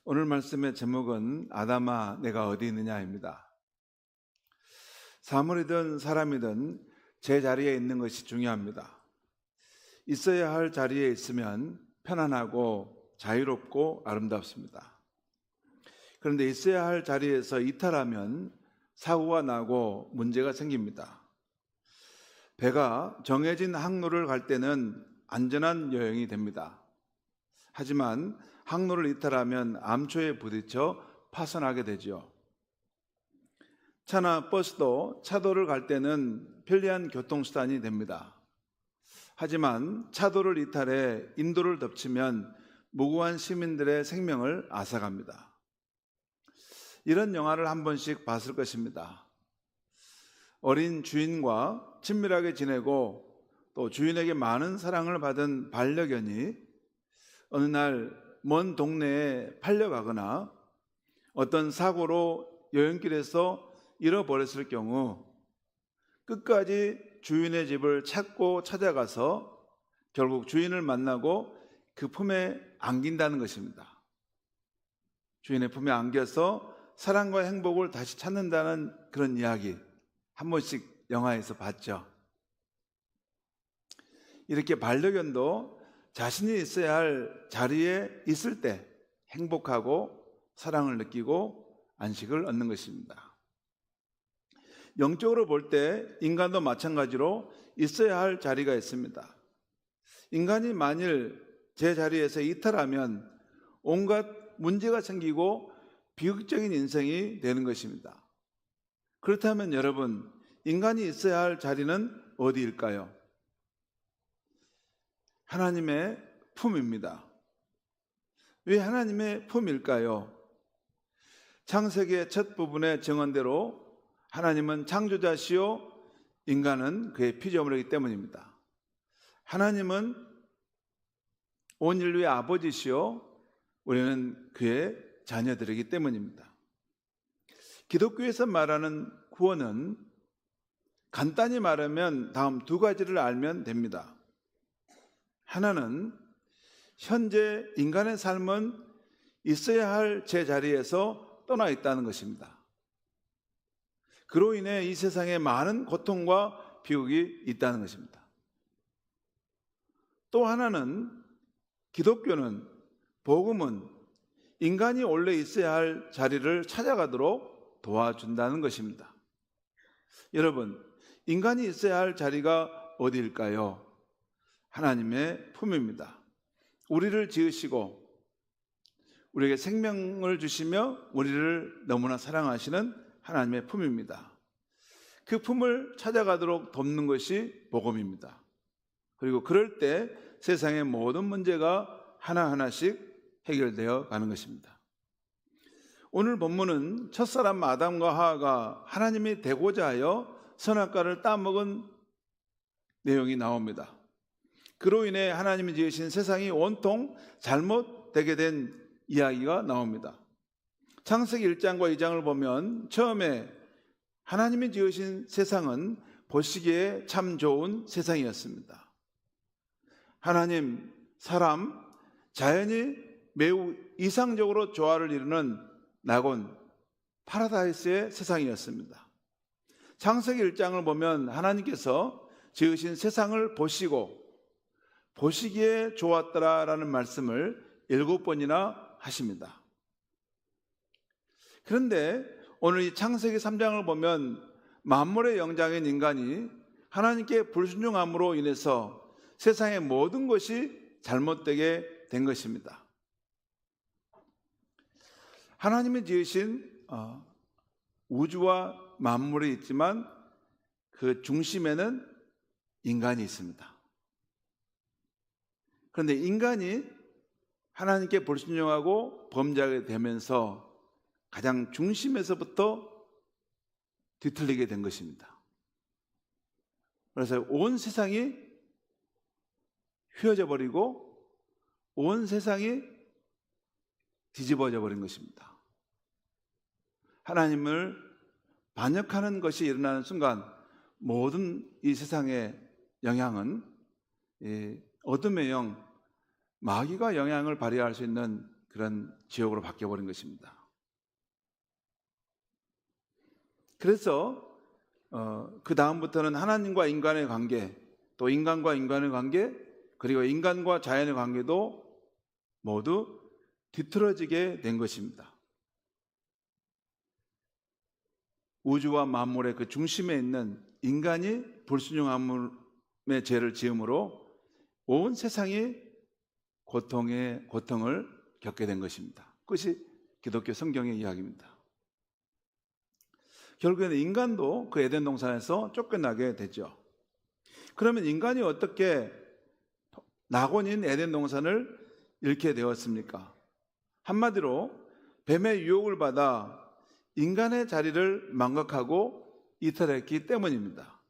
오늘 말씀의 제목은 아담아 내가 어디 있느냐입니다. 사물이든 사람이든 제 자리에 있는 것이 중요합니다. 있어야 할 자리에 있으면 편안하고 자유롭고 아름답습니다. 그런데 있어야 할 자리에서 이탈하면 사고가 나고 문제가 생깁니다. 배가 정해진 항로를 갈 때는 안전한 여행이 됩니다. 하지만 항로를 이탈하면 암초에 부딪혀 파손하게 되죠. 차나 버스도 차도를 갈 때는 편리한 교통수단이 됩니다. 하지만 차도를 이탈해 인도를 덮치면 무고한 시민들의 생명을 앗아갑니다. 이런 영화를 한 번씩 봤을 것입니다. 어린 주인과 친밀하게 지내고 또 주인에게 많은 사랑을 받은 반려견이 어느 날 먼 동네에 팔려가거나 어떤 사고로 여행길에서 잃어버렸을 경우 끝까지 주인의 집을 찾고 찾아가서 결국 주인을 만나고 그 품에 안긴다는 것입니다. 주인의 품에 안겨서 사랑과 행복을 다시 찾는다는 그런 이야기 한 번씩 영화에서 봤죠. 이렇게 반려견도 자신이 있어야 할 자리에 있을 때 행복하고 사랑을 느끼고 안식을 얻는 것입니다. 영적으로 볼 때 인간도 마찬가지로 있어야 할 자리가 있습니다. 인간이 만일 제 자리에서 이탈하면 온갖 문제가 생기고 비극적인 인생이 되는 것입니다. 그렇다면 여러분, 인간이 있어야 할 자리는 어디일까요? 하나님의 품입니다. 왜 하나님의 품일까요? 창세기의 첫 부분의 증언대로 하나님은 창조자시요 인간은 그의 피조물이기 때문입니다. 하나님은 온 인류의 아버지시요 우리는 그의 자녀들이기 때문입니다. 기독교에서 말하는 구원은 간단히 말하면 다음 두 가지를 알면 됩니다. 하나는 현재 인간의 삶은 있어야 할 제 자리에서 떠나 있다는 것입니다. 그로 인해 이 세상에 많은 고통과 비극이 있다는 것입니다. 또 하나는 기독교는, 복음은 인간이 원래 있어야 할 자리를 찾아가도록 도와준다는 것입니다. 여러분, 인간이 있어야 할 자리가 어디일까요? 하나님의 품입니다. 우리를 지으시고 우리에게 생명을 주시며 우리를 너무나 사랑하시는 하나님의 품입니다. 그 품을 찾아가도록 돕는 것이 복음입니다. 그리고 그럴 때 세상의 모든 문제가 하나하나씩 해결되어 가는 것입니다. 오늘 본문은 첫사람 아담과 하와가 하나님이 되고자 하여 선악과를 따먹은 내용이 나옵니다. 그로 인해 하나님이 지으신 세상이 온통 잘못되게 된 이야기가 나옵니다. 창세기 1장과 2장을 보면 처음에 하나님이 지으신 세상은 보시기에 참 좋은 세상이었습니다. 하나님, 사람, 자연이 매우 이상적으로 조화를 이루는 낙원, 파라다이스의 세상이었습니다. 창세기 1장을 보면 하나님께서 지으신 세상을 보시기에 좋았더라라는 말씀을 7번이나 하십니다. 그런데 오늘 이 창세기 3장을 보면 만물의 영장인 인간이 하나님께 불순종함으로 인해서 세상의 모든 것이 잘못되게 된 것입니다. 하나님이 지으신 우주와 만물이 있지만 그 중심에는 인간이 있습니다. 그런데 인간이 하나님께 불순종하고 범죄하게 되면서 가장 중심에서부터 뒤틀리게 된 것입니다. 그래서 온 세상이 휘어져 버리고 온 세상이 뒤집어져 버린 것입니다. 하나님을 반역하는 것이 일어나는 순간 모든 이 세상의 영향은 어둠의 영, 마귀가 영향을 발휘할 수 있는 그런 지옥으로 바뀌어버린 것입니다. 그래서 그 다음부터는 하나님과 인간의 관계, 또 인간과 인간의 관계, 그리고 인간과 자연의 관계도 모두 뒤틀어지게 된 것입니다. 우주와 만물의 그 중심에 있는 인간이 불순종함의 죄를 지음으로 온 세상이 고통을 겪게 된 것입니다. 그것이 기독교 성경의 이야기입니다. 결국에는 인간도 그 에덴 동산에서 쫓겨나게 되죠. 그러면 인간이 어떻게 낙원인 에덴 동산을 잃게 되었습니까? 한마디로 뱀의 유혹을 받아 인간의 자리를 망각하고 이탈했기 때문입니다.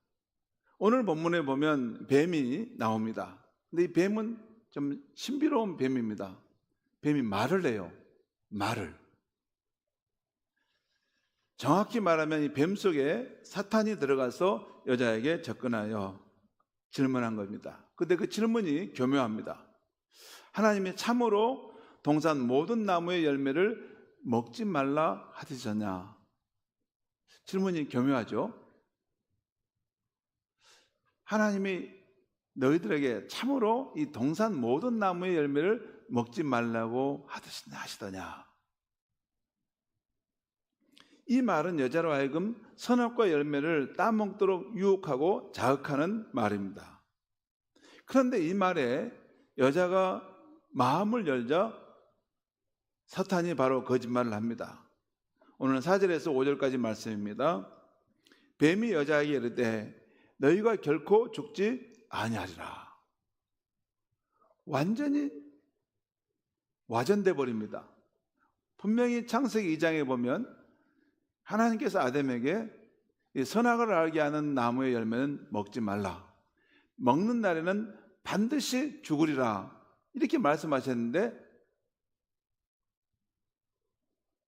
오늘 본문에 보면 뱀이 나옵니다. 근데 이 뱀은 좀 신비로운 뱀입니다. 뱀이 말을 해요. 말을. 정확히 말하면 이 뱀 속에 사탄이 들어가서 여자에게 접근하여 질문한 겁니다. 근데 그 질문이 교묘합니다. 하나님이 참으로 동산 모든 나무의 열매를 먹지 말라 하시잖냐? 질문이 교묘하죠. 하나님이 너희들에게 참으로 이 동산 모든 나무의 열매를 먹지 말라고 하시더냐? 이 말은 여자로 하여금 선악과 열매를 따먹도록 유혹하고 자극하는 말입니다. 그런데 이 말에 여자가 마음을 열자 사탄이 바로 거짓말을 합니다. 오늘 4절에서 5절까지 말씀입니다. 뱀이 여자에게 이르되 너희가 결코 죽지 아니하리라. 완전히 와전돼 버립니다. 분명히 창세기 2장에 보면 하나님께서 아담에게 선악을 알게 하는 나무의 열매는 먹지 말라. 먹는 날에는 반드시 죽으리라. 이렇게 말씀하셨는데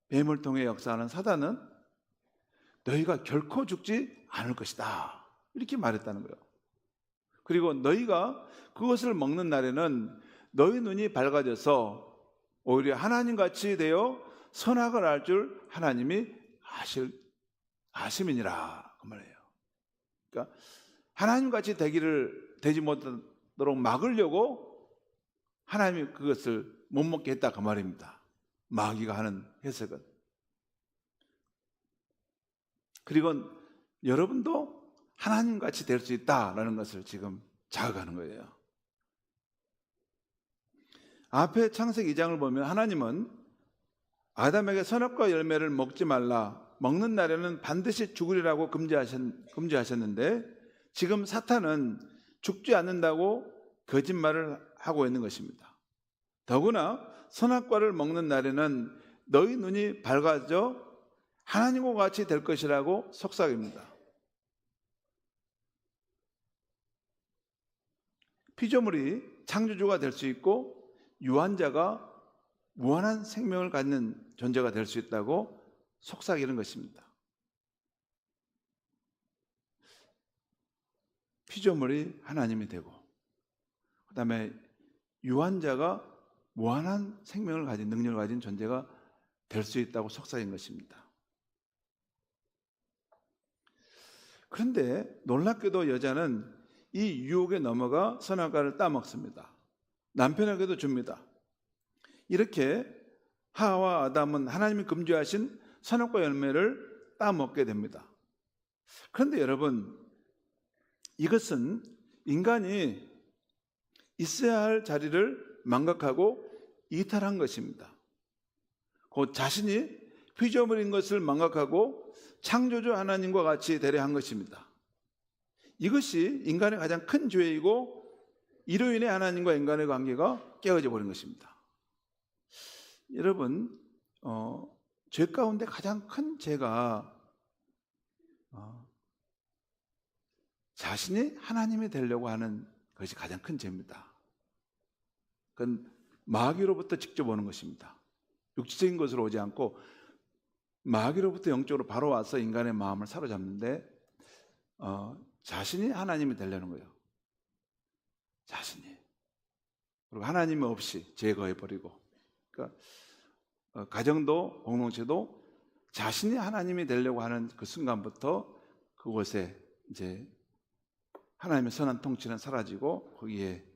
뱀을 통해 역사하는 사단은 너희가 결코 죽지 않을 것이다. 이렇게 말했다는 거예요. 그리고 너희가 그것을 먹는 날에는 너희 눈이 밝아져서 오히려 하나님같이 되어 선악을 알 줄 하나님이 아심이니라 그 말이에요. 그러니까 하나님같이 되지 못하도록 막으려고 하나님이 그것을 못 먹게 했다 그 말입니다. 마귀가 하는 해석은. 그리고 여러분도 하나님같이 될 수 있다라는 것을 지금 자극하는 거예요. 앞에 창세기 2장을 보면 하나님은 아담에게 선악과 열매를 먹지 말라, 먹는 날에는 반드시 죽으리라고 금지하셨는데 지금 사탄은 죽지 않는다고 거짓말을 하고 있는 것입니다. 더구나 선악과를 먹는 날에는 너희 눈이 밝아져 하나님과 같이 될 것이라고 속삭입니다. 피조물이 창조주가 될 수 있고 유한자가 무한한 생명을 갖는 존재가 될 수 있다고 속삭이는 것입니다. 피조물이 하나님이 되고 그 다음에 유한자가 무한한 생명을 가진 능력을 가진 존재가 될 수 있다고 속삭인 것입니다. 그런데 놀랍게도 여자는 이 유혹에 넘어가 선악과를 따먹습니다. 남편에게도 줍니다. 이렇게 하와 아담은 하나님이 금지하신 선악과 열매를 따먹게 됩니다. 그런데 여러분, 이것은 인간이 있어야 할 자리를 망각하고 이탈한 것입니다. 곧 자신이 피조물인 것을 망각하고 창조주 하나님과 같이 되려 한 것입니다. 이것이 인간의 가장 큰 죄이고 이로 인해 하나님과 인간의 관계가 깨어져 버린 것입니다. 여러분, 죄 가운데 가장 큰 죄가 자신이 하나님이 되려고 하는 것이 가장 큰 죄입니다. 그건 마귀로부터 직접 오는 것입니다. 육체적인 것으로 오지 않고 마귀로부터 영적으로 바로 와서 인간의 마음을 사로잡는데 자신이 하나님이 되려는 거예요. 자신이. 그리고 하나님이 없이 제거해버리고. 그러니까 가정도 공동체도 자신이 하나님이 되려고 하는 그 순간부터 그곳에 이제 하나님의 선한 통치는 사라지고 거기에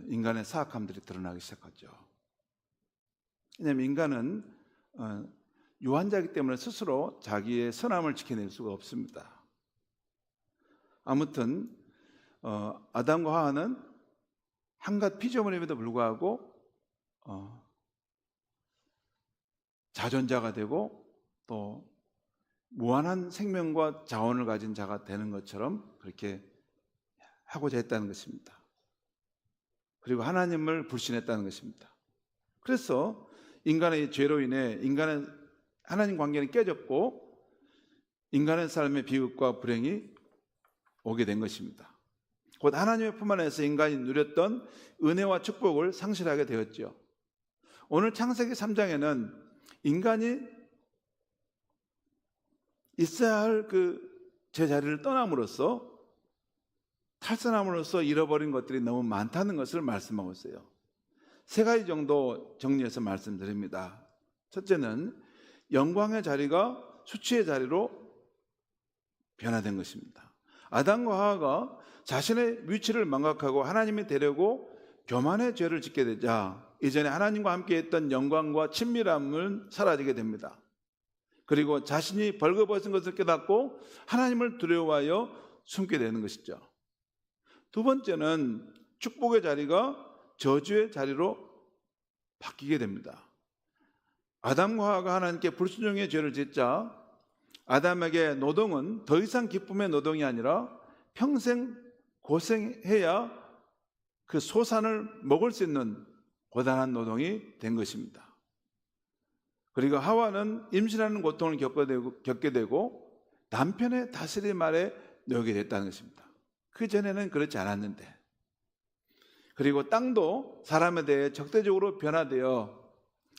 인간의 사악함들이 드러나기 시작하죠. 왜냐하면 인간은 유한자이기 때문에 스스로 자기의 선함을 지켜낼 수가 없습니다. 아무튼 아담과 하와는 한갓 피조물임에도 불구하고 자존자가 되고 또 무한한 생명과 자원을 가진 자가 되는 것처럼 그렇게 하고자 했다는 것입니다. 그리고 하나님을 불신했다는 것입니다. 그래서 인간의 죄로 인해 인간의 하나님 관계는 깨졌고 인간의 삶의 비극과 불행이 오게 된 것입니다. 곧 하나님의 품 안에서 인간이 누렸던 은혜와 축복을 상실하게 되었죠. 오늘 창세기 3장에는 인간이 있어야 할 그 제자리를 떠남으로써 탈선함으로써 잃어버린 것들이 너무 많다는 것을 말씀하고 있어요. 세 가지 정도 정리해서 말씀드립니다. 첫째는 영광의 자리가 수치의 자리로 변화된 것입니다. 아담과 하와가 자신의 위치를 망각하고 하나님이 되려고 교만의 죄를 짓게 되자 이전에 하나님과 함께 했던 영광과 친밀함은 사라지게 됩니다. 그리고 자신이 벌거벗은 것을 깨닫고 하나님을 두려워하여 숨게 되는 것이죠. 두 번째는 축복의 자리가 저주의 자리로 바뀌게 됩니다. 아담과 하와가 하나님께 불순종의 죄를 짓자 아담에게 노동은 더 이상 기쁨의 노동이 아니라 평생 고생해야 그 소산을 먹을 수 있는 고단한 노동이 된 것입니다. 그리고 하와는 임신하는 고통을 겪게 되고 남편의 다스림 아래 놓이게 됐다는 것입니다. 그 전에는 그렇지 않았는데, 그리고 땅도 사람에 대해 적대적으로 변화되어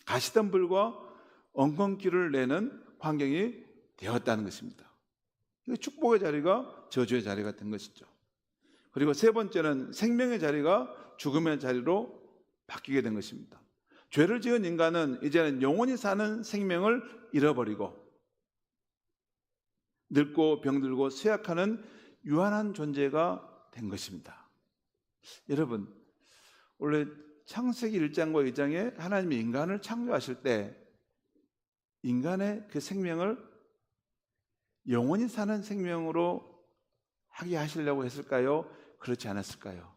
가시덤불과 엉겅퀴를 내는 환경이 되었다는 것입니다. 축복의 자리가 저주의 자리가 된 것이죠. 그리고 세 번째는 생명의 자리가 죽음의 자리로 바뀌게 된 것입니다. 죄를 지은 인간은 이제는 영원히 사는 생명을 잃어버리고 늙고 병들고 쇠약하는 유한한 존재가 된 것입니다. 여러분, 원래 창세기 1장과 2장에 하나님이 인간을 창조하실 때 인간의 그 생명을 영원히 사는 생명으로 하게 하시려고 했을까요? 그렇지 않았을까요?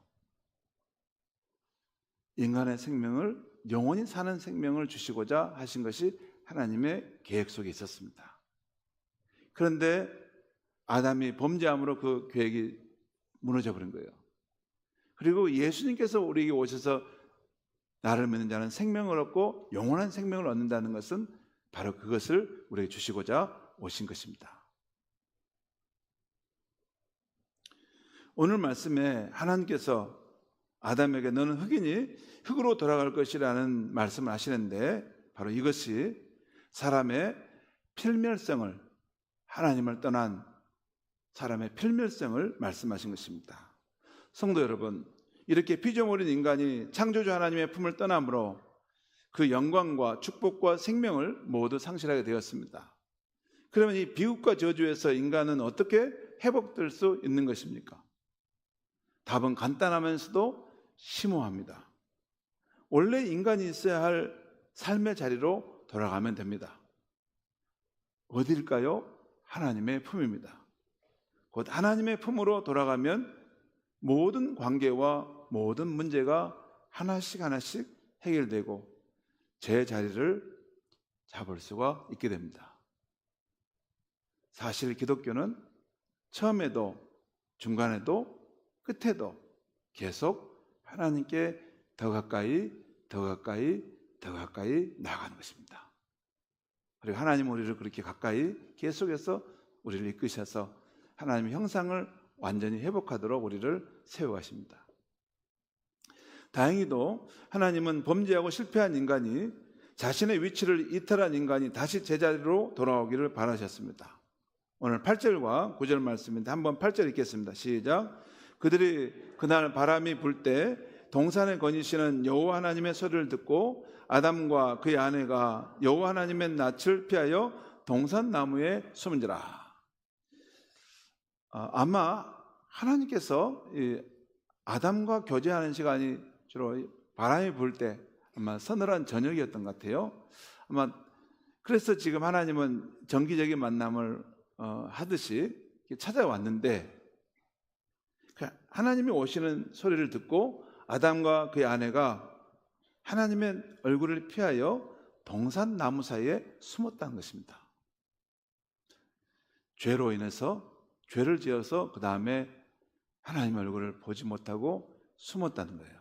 인간의 생명을 영원히 사는 생명을 주시고자 하신 것이 하나님의 계획 속에 있었습니다. 그런데 아담이 범죄함으로 그 계획이 무너져 버린 거예요. 그리고 예수님께서 우리에게 오셔서 나를 믿는 자는 생명을 얻고 영원한 생명을 얻는다는 것은 바로 그것을 우리에게 주시고자 오신 것입니다. 오늘 말씀에 하나님께서 아담에게 너는 흑이니 흑으로 돌아갈 것이라는 말씀을 하시는데 바로 이것이 사람의 필멸성을, 하나님을 떠난 사람의 필멸성을 말씀하신 것입니다. 성도 여러분, 이렇게 피조물인 인간이 창조주 하나님의 품을 떠남으로 그 영광과 축복과 생명을 모두 상실하게 되었습니다. 그러면 이 비극과 저주에서 인간은 어떻게 회복될 수 있는 것입니까? 답은 간단하면서도 심오합니다. 원래 인간이 있어야 할 삶의 자리로 돌아가면 됩니다. 어디일까요? 하나님의 품입니다. 곧 하나님의 품으로 돌아가면 모든 관계와 모든 문제가 하나씩 하나씩 해결되고 제 자리를 잡을 수가 있게 됩니다. 사실 기독교는 처음에도 중간에도 끝에도 계속 하나님께 더 가까이 더 가까이 더 가까이 나아가는 것입니다. 그리고 하나님은 우리를 그렇게 가까이 계속해서 우리를 이끄셔서 하나님의 형상을 완전히 회복하도록 우리를 세워가십니다. 다행히도 하나님은 범죄하고 실패한 인간이 자신의 위치를 이탈한 인간이 다시 제자리로 돌아오기를 바라셨습니다. 오늘 8절과 9절 말씀인데 한번 8절 읽겠습니다. 시작. 그들이 그날 바람이 불 때 동산에 거니시는 여호와 하나님의 소리를 듣고 아담과 그의 아내가 여호와 하나님의 낯을 피하여 동산나무에 숨은지라. 아마 하나님께서 이 아담과 교제하는 시간이 주로 바람이 불 때 아마 서늘한 저녁이었던 것 같아요. 아마 그래서 지금 하나님은 정기적인 만남을 하듯이 찾아왔는데, 하나님이 오시는 소리를 듣고 아담과 그의 아내가 하나님의 얼굴을 피하여 동산나무 사이에 숨었다는 것입니다. 죄로 인해서 죄를 지어서 그 다음에 하나님의 얼굴을 보지 못하고 숨었다는 거예요.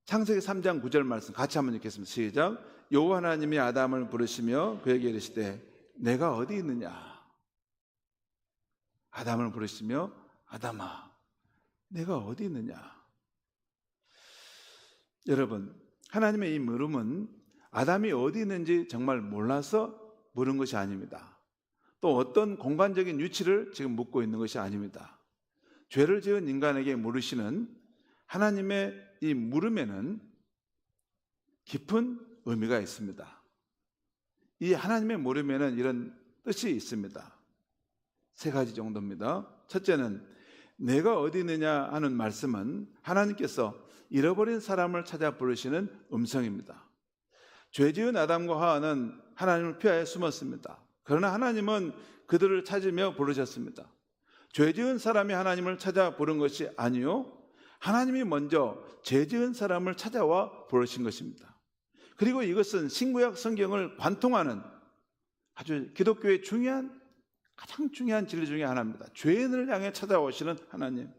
창세기 3장 9절 말씀 같이 한번 읽겠습니다. 시작. 여호와 하나님이 아담을 부르시며 그에게 이르시되 내가 어디 있느냐. 아담을 부르시며 아담아 내가 어디 있느냐. 여러분, 하나님의 이 물음은 아담이 어디 있는지 정말 몰라서 물은 것이 아닙니다. 또 어떤 공간적인 위치를 지금 묻고 있는 것이 아닙니다. 죄를 지은 인간에게 물으시는 하나님의 이 물음에는 깊은 의미가 있습니다. 이 하나님의 물음에는 이런 뜻이 있습니다. 3가지 정도입니다. 첫째는 내가 어디 있느냐 하는 말씀은 하나님께서 잃어버린 사람을 찾아 부르시는 음성입니다. 죄지은 아담과 하와는 하나님을 피하여 숨었습니다. 그러나 하나님은 그들을 찾으며 부르셨습니다. 죄지은 사람이 하나님을 찾아 부른 것이 아니요, 하나님이 먼저 죄지은 사람을 찾아와 부르신 것입니다. 그리고 이것은 신구약 성경을 관통하는 아주 기독교의 가장 중요한 진리 중에 하나입니다. 죄인을 향해 찾아오시는 하나님.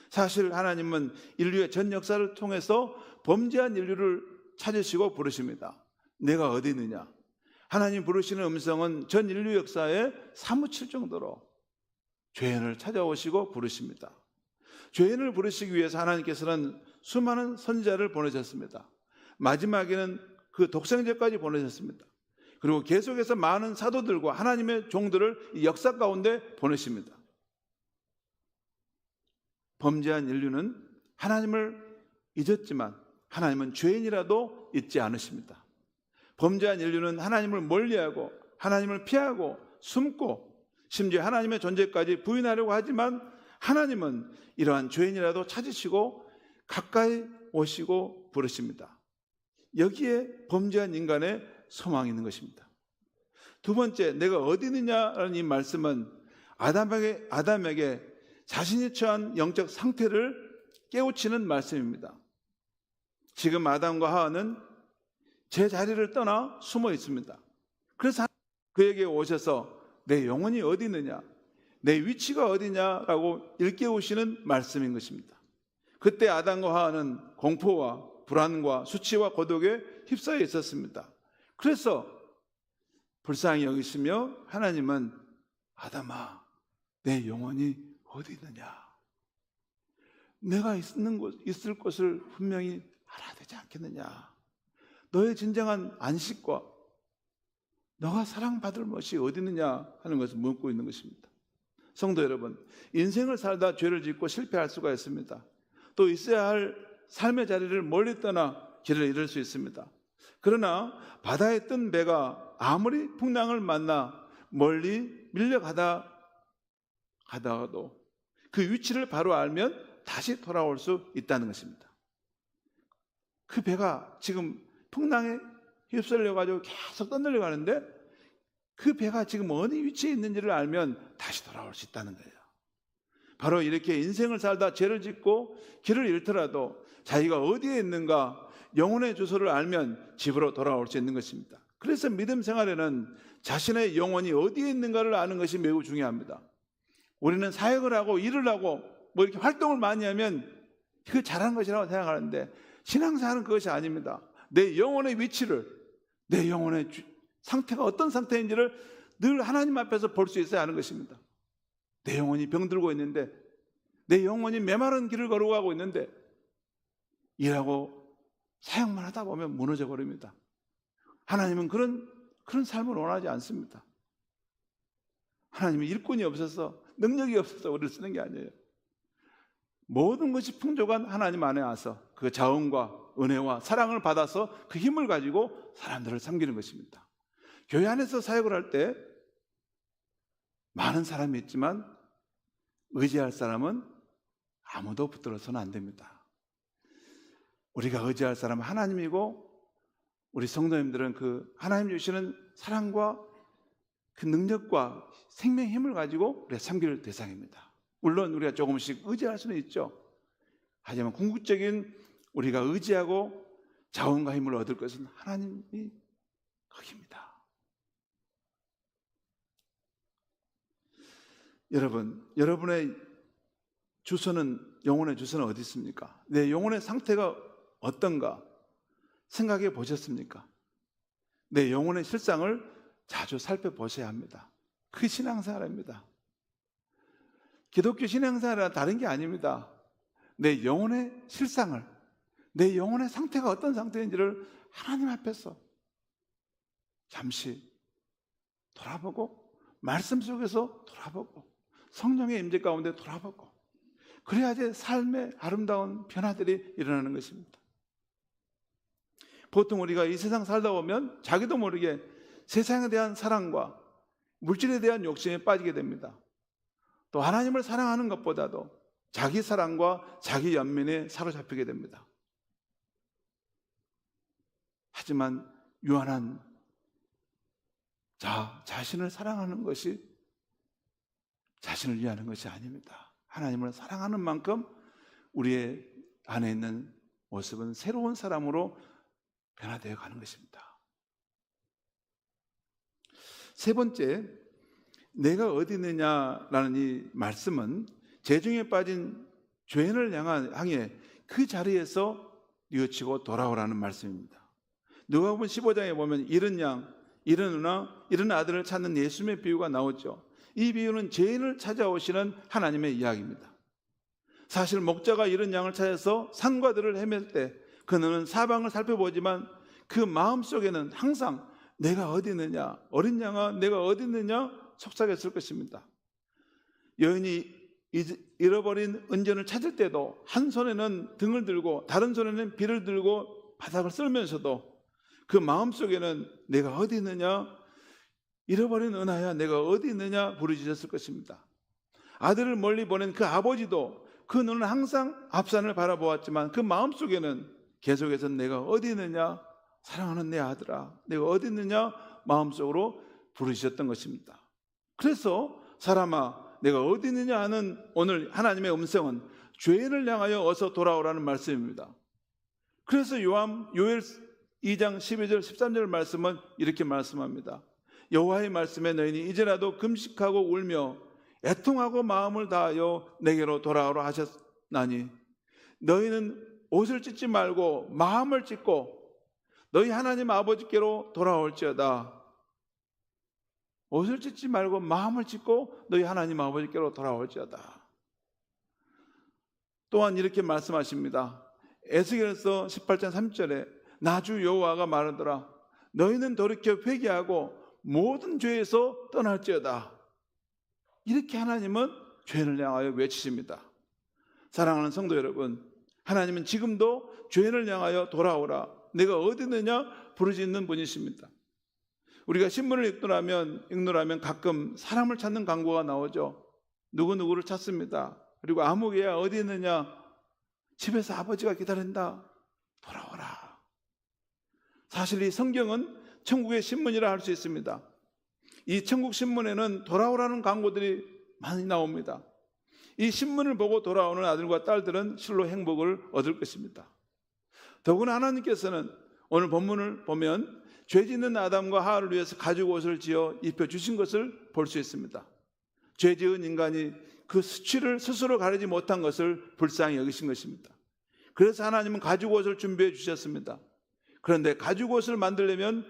사실 하나님은 인류의 전 역사를 통해서 범죄한 인류를 찾으시고 부르십니다. 내가 어디 있느냐. 하나님 부르시는 음성은 전 인류 역사에 사무칠 정도로 죄인을 찾아오시고 부르십니다. 죄인을 부르시기 위해서 하나님께서는 수많은 선지자를 보내셨습니다. 마지막에는 그 독생자까지 보내셨습니다. 그리고 계속해서 많은 사도들과 하나님의 종들을 이 역사 가운데 보내십니다. 범죄한 인류는 하나님을 잊었지만 하나님은 죄인이라도 잊지 않으십니다. 범죄한 인류는 하나님을 멀리하고 하나님을 피하고 숨고 심지어 하나님의 존재까지 부인하려고 하지만 하나님은 이러한 죄인이라도 찾으시고 가까이 오시고 부르십니다. 여기에 범죄한 인간의 소망이 있는 것입니다. 두 번째, 내가 어디 있느냐라는 이 말씀은 아담에게 자신이 처한 영적 상태를 깨우치는 말씀입니다. 지금 아담과 하와는 제 자리를 떠나 숨어 있습니다. 그래서 그에게 오셔서 내 영혼이 어디 있느냐, 내 위치가 어디냐라고 일깨우시는 말씀인 것입니다. 그때 아담과 하와는 공포와 불안과 수치와 고독에 휩싸여 있었습니다. 그래서 불쌍히 여기시며 하나님은 아담아 내 영혼이 어디 있느냐, 내가 있을 곳을 분명히 알아야 되지 않겠느냐, 너의 진정한 안식과 너가 사랑받을 것이 어디 있느냐 하는 것을 묻고 있는 것입니다. 성도 여러분, 인생을 살다 죄를 짓고 실패할 수가 있습니다. 또 있어야 할 삶의 자리를 멀리 떠나 길을 잃을 수 있습니다. 그러나 바다에 뜬 배가 아무리 풍랑을 만나 멀리 밀려가다가도 그 위치를 바로 알면 다시 돌아올 수 있다는 것입니다. 그 배가 지금 풍랑에 휩쓸려가지고 계속 떠내려 가는데 그 배가 지금 어느 위치에 있는지를 알면 다시 돌아올 수 있다는 거예요. 바로 이렇게 인생을 살다 죄를 짓고 길을 잃더라도 자기가 어디에 있는가 영혼의 주소를 알면 집으로 돌아올 수 있는 것입니다. 그래서 믿음 생활에는 자신의 영혼이 어디에 있는가를 아는 것이 매우 중요합니다. 우리는 사역을 하고 일을 하고 뭐 이렇게 활동을 많이 하면 그 잘하는 것이라고 생각하는데 신앙생활은 그것이 아닙니다. 내 영혼의 위치를, 내 영혼의 상태가 어떤 상태인지를 늘 하나님 앞에서 볼 수 있어야 하는 것입니다. 내 영혼이 병들고 있는데, 내 영혼이 메마른 길을 걸어가고 있는데 일하고 사역만 하다 보면 무너져 버립니다. 하나님은 그런 삶을 원하지 않습니다. 하나님은 일꾼이 없어서 능력이 없어서 우리를 쓰는 게 아니에요. 모든 것이 풍족한 하나님 안에 와서 그 자원과 은혜와 사랑을 받아서 그 힘을 가지고 사람들을 섬기는 것입니다. 교회 안에서 사역을 할 때 많은 사람이 있지만 의지할 사람은 아무도 붙들어서는 안 됩니다. 우리가 의지할 사람은 하나님이고, 우리 성도님들은 그 하나님 주시는 사랑과 그 능력과 생명의 힘을 가지고 우리가 섬길 대상입니다. 물론 우리가 조금씩 의지할 수는 있죠. 하지만 궁극적인 우리가 의지하고 자원과 힘을 얻을 것은 하나님이 거기입니다. 여러분, 여러분의 주소는, 영혼의 주소는 어디 있습니까? 내 영혼의 상태가 어떤가 생각해 보셨습니까? 내 영혼의 실상을 자주 살펴보셔야 합니다. 그게 신앙생활입니다. 기독교 신앙생활은 다른 게 아닙니다. 내 영혼의 실상을, 내 영혼의 상태가 어떤 상태인지를 하나님 앞에서 잠시 돌아보고, 말씀 속에서 돌아보고, 성령의 임재 가운데 돌아보고, 그래야지 삶의 아름다운 변화들이 일어나는 것입니다. 보통 우리가 이 세상 살다 보면 자기도 모르게 세상에 대한 사랑과 물질에 대한 욕심에 빠지게 됩니다. 또 하나님을 사랑하는 것보다도 자기 사랑과 자기 연민에 사로잡히게 됩니다. 하지만 유한한 자신을 사랑하는 것이 자신을 위하는 것이 아닙니다. 하나님을 사랑하는 만큼 우리의 안에 있는 모습은 새로운 사람으로 변화되어 가는 것입니다. 세 번째, 내가 어디 있느냐라는 이 말씀은 재중에 빠진 죄인을 향해 그 자리에서 뉘우치고 돌아오라는 말씀입니다. 누가복음 15장에 보면 잃은 양, 잃은 누나, 잃은 아들을 찾는 예수님의 비유가 나오죠. 이 비유는 죄인을 찾아오시는 하나님의 이야기입니다. 사실 목자가 잃은 양을 찾아서 산과 들을 헤맬 때 그는 사방을 살펴보지만 그 마음속에는 항상 내가 어디 있느냐, 어린 양아 내가 어디 있느냐 속삭였을 것입니다. 여인이 잃어버린 은전을 찾을 때도 한 손에는 등을 들고 다른 손에는 비를 들고 바닥을 쓸면서도 그 마음속에는 내가 어디 있느냐, 잃어버린 은하야 내가 어디 있느냐 부르짖었을 것입니다. 아들을 멀리 보낸 그 아버지도 그 눈은 항상 앞산을 바라보았지만 그 마음속에는 계속해서 내가 어디 있느냐, 사랑하는 내 아들아 내가 어디 있느냐 마음속으로 부르짖었던 것입니다. 그래서 사람아 내가 어디 있느냐 하는 오늘 하나님의 음성은 죄인을 향하여 어서 돌아오라는 말씀입니다. 그래서 요엘 2장 12절 13절 말씀은 이렇게 말씀합니다. 여호와의 말씀에 너희는 이제라도 금식하고 울며 애통하고 마음을 다하여 내게로 돌아오라 하셨나니 너희는 옷을 찢지 말고 마음을 찢고 너희 하나님 아버지께로 돌아올지어다. 옷을 찢지 말고 마음을 찢고 너희 하나님 아버지께로 돌아올지어다. 또한 이렇게 말씀하십니다. 에스겔서 18장 3절에 나 주 여호와가 말하더라. 너희는 돌이켜 회개하고 모든 죄에서 떠날지어다. 이렇게 하나님은 죄인을 향하여 외치십니다. 사랑하는 성도 여러분, 하나님은 지금도 죄인을 향하여 돌아오라 내가 어디 있느냐 부르짖는 분이십니다. 우리가 신문을 읽노라면 가끔 사람을 찾는 광고가 나오죠. 누구누구를 찾습니다. 그리고 아무개야 어디 있느냐, 집에서 아버지가 기다린다, 돌아오라. 사실 이 성경은 천국의 신문이라 할 수 있습니다. 이 천국 신문에는 돌아오라는 광고들이 많이 나옵니다. 이 신문을 보고 돌아오는 아들과 딸들은 실로 행복을 얻을 것입니다. 더구나 하나님께서는 오늘 본문을 보면 죄 짓는 아담과 하와를 위해서 가죽 옷을 지어 입혀주신 것을 볼 수 있습니다. 죄 지은 인간이 그 수치를 스스로 가리지 못한 것을 불쌍히 여기신 것입니다. 그래서 하나님은 가죽 옷을 준비해 주셨습니다. 그런데 가죽 옷을 만들려면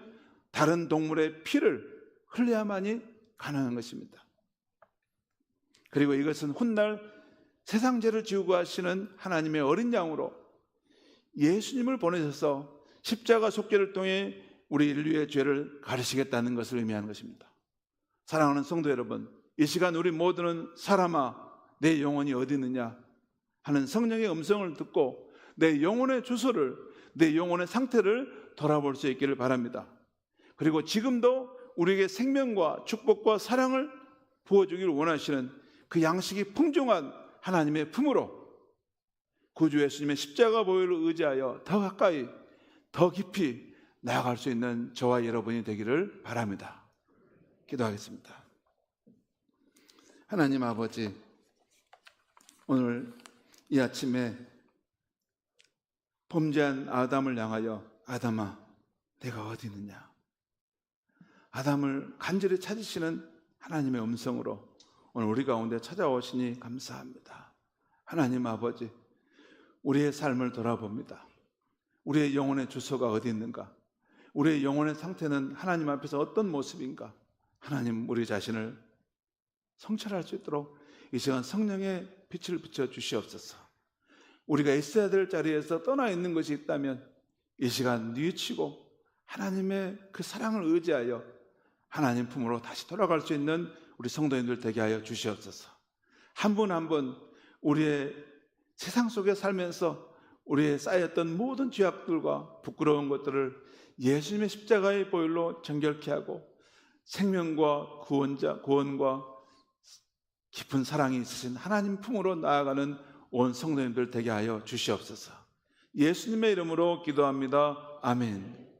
다른 동물의 피를 흘려야만이 가능한 것입니다. 그리고 이것은 훗날 세상 죄를 지우고 하시는 하나님의 어린 양으로 예수님을 보내셔서 십자가 속죄를 통해 우리 인류의 죄를 가르시겠다는 것을 의미하는 것입니다. 사랑하는 성도 여러분, 이 시간 우리 모두는 사람아 내 영혼이 어디 있느냐, 하는 성령의 음성을 듣고 내 영혼의 주소를, 내 영혼의 상태를 돌아볼 수 있기를 바랍니다. 그리고 지금도 우리에게 생명과 축복과 사랑을 부어주기를 원하시는 그 양식이 풍성한 하나님의 품으로 구주 예수님의 십자가 보혈을 의지하여 더 가까이, 더 깊이 나아갈 수 있는 저와 여러분이 되기를 바랍니다. 기도하겠습니다. 하나님 아버지, 오늘 이 아침에 범죄한 아담을 향하여 아담아, 내가 어디 있느냐? 아담을 간절히 찾으시는 하나님의 음성으로 오늘 우리 가운데 찾아오시니 감사합니다. 하나님 아버지, 우리의 삶을 돌아봅니다. 우리의 영혼의 주소가 어디 있는가? 우리의 영혼의 상태는 하나님 앞에서 어떤 모습인가? 하나님, 우리 자신을 성찰할 수 있도록 이 시간 성령의 빛을 비춰 주시옵소서. 우리가 있어야 될 자리에서 떠나 있는 것이 있다면 이 시간 뉘우치고 하나님의 그 사랑을 의지하여 하나님 품으로 다시 돌아갈 수 있는 우리 성도님들 되게 하여 주시옵소서. 한 분 한 분 우리의 세상 속에 살면서 우리의 쌓였던 모든 죄악들과 부끄러운 것들을 예수님의 십자가의 보혈로 정결케 하고 생명과 구원과 깊은 사랑이 있으신 하나님 품으로 나아가는 온 성도님들 되게 하여 주시옵소서. 예수님의 이름으로 기도합니다. 아멘.